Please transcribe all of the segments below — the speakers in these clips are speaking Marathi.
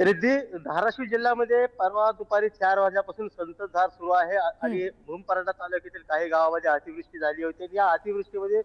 रिद्धी धाराशिव जिल्ह्यामध्ये परवा दुपारी 4 वाजल्यापासून संततधार सुरू आहे हं. आणि भूमपरांडा तालुक्यातील काही गावामध्ये अतिवृष्टी झाली होती आणि या अतिवृष्टीमध्ये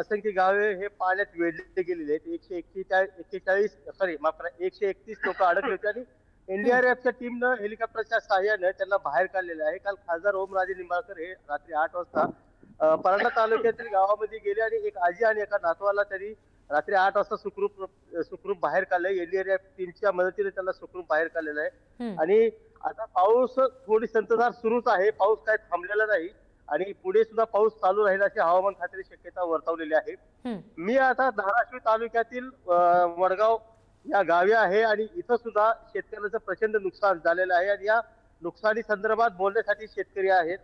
असंख्य गावे हे पाण्यात वेढले गेलेले आहेत. 141 सॉरी माफ करा 131 लोक अडकले होते आणि हं. एनडीआरएफच्या टीमनं हेलिकॉप्टरच्या सहाय्याने त्यांना बाहेर काढलेलं आहे. काल खासदार ओमराजे निंबाळकर हे रात्री 8 वाजता परांडा तालुक्यातील गावामध्ये गेले आणि एक आजी आणि एका नातवाला त्यांनी रात्री 8 वाजता सुखरूप सुखरूप बाहेर काढलंय. एनडीआरएफ टीमच्या मदतीने त्याला सुखरूप बाहेर काढलेलं आहे. हं. आणि आता पाऊस थोडी संततधार सुरूच आहे. पाऊस काय थांबलेला नाही आणि पुढे सुद्धा पाऊस चालू राहील अशी हवामान खात्याने शक्यता वर्तवलेली आहे. हं. मी आता धाराशिव तालुक्यातील वडगाव या गावी आहे आणि इथं सुद्धा शेतकऱ्यांचं प्रचंड नुकसान झालेलं आहे आणि या नुकसानी संदर्भात बोलण्यासाठी शेतकरी आहेत.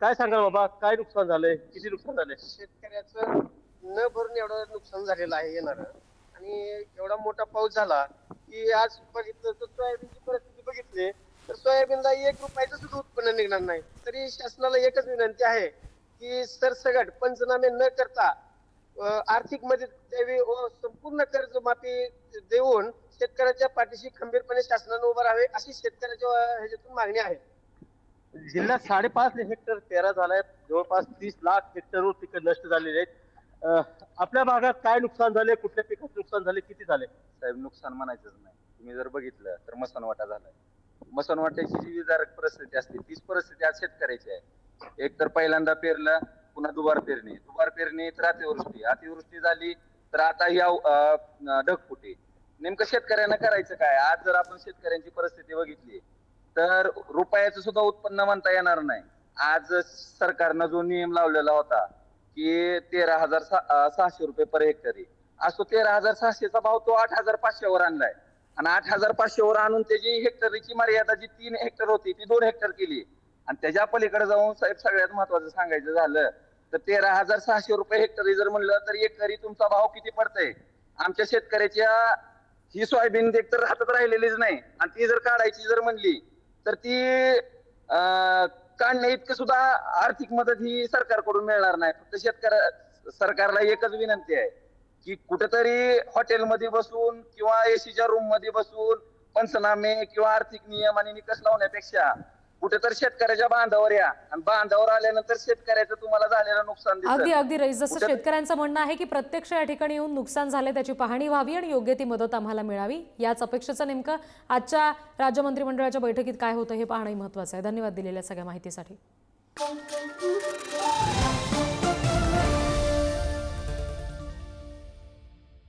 काय सांगाल बाबा, काय नुकसान झालंय, किती नुकसान झालंय? शेतकऱ्याचं न भरून एवढं नुकसान झालेलं आहे येणार आणि एवढा मोठा पाऊस झाला की आज बघितलं तर सोयाबीनची परिस्थिती बघितली तर सोयाबीनला 1 रुपयाचं सुद्धा उत्पन्न निघणार नाही. तरी शासनाला एकच विनंती आहे की सरसकट पंचनामे न करता आर्थिक मदत द्यावी व संपूर्ण कर्जमाफी देऊन शेतकऱ्याच्या पाठीशी खंबीरपणे शासनाने उभं राहावे अशी शेतकऱ्याच्या ह्याच्यातून मागणी आहे. जिल्ह्यात 5.5 हेक्टर पेरा झालाय. जवळपास 30 लाख हेक्टरवर पिकं नष्ट झालेली आहेत. आपल्या भागात काय नुकसान झाले, कुठल्या पिकाचं नुकसान झाले, किती झाले? साहेब नुकसान म्हणायचंच नाही. तुम्ही जर बघितलं तर मसनवाटा झालाय. मसनवाट्याची जी विदारक परिस्थिती असते तीच परिस्थिती आज शेतकऱ्याची आहे. एक तर पहिल्यांदा पेरलं, पुन्हा दुबार पेरणी तर अतिवृष्टी झाली तर आता या ढगफुटी. नेमकं शेतकऱ्यांना करायचं काय? आज जर आपण शेतकऱ्यांची परिस्थिती बघितली तर रुपयाचं सुद्धा उत्पन्न म्हणता येणार नाही. आज सरकारनं जो नियम लावलेला होता की 13,600 रुपये पर हेक्टरी, आज तो 13,600चा भाव तो 8,500 वर आणलाय आणि 8,500 वर आणून त्याची हेक्टरीची मर्यादा जी 3 हेक्टर होती ती 2 हेक्टर केली आणि त्याच्या पलीकडे जाऊन साहेब सगळ्यात महत्वाचं सांगायचं झालं तर 13,600 रुपये हेक्टरी जर म्हणलं तर एकरी तुमचा भाव किती पडतंय? आमच्या शेतकऱ्याच्या ही सोयाबीन एकतर हातात राहिलेलीच नाही आणि ती जर काढायची जर म्हणली तर ती काढण्या इतकं सुद्धा आर्थिक मदत ही सरकारकडून मिळणार नाही. फक्त सरकारला एकच विनंती आहे की कुठेतरी हॉटेलमध्ये बसून किंवा एसीच्या रूम मध्ये बसून पंचनामे किंवा आर्थिक नियम आणि निकष लावण्यापेक्षा कुठेतरी शेतकऱ्याच्या बांधावर या आणि बांधावर आल्यानंतर शेतकऱ्याचं तुम्हाला झालेलं नुकसान अगदी अगदी रईस, जसं शेतकऱ्यांचं म्हणणं आहे की प्रत्यक्ष या ठिकाणी येऊन नुकसान झाले त्याची पाहणी व्हावी आणि योग्य ती मदत आम्हाला मिळावी. याच अपेक्षेचं नेमकं आजच्या राज्य मंत्रिमंडळाच्या बैठकीत काय होतं हे पाहणंही महत्त्वाचं आहे. धन्यवाद दिलेल्या सगळ्या माहितीसाठी.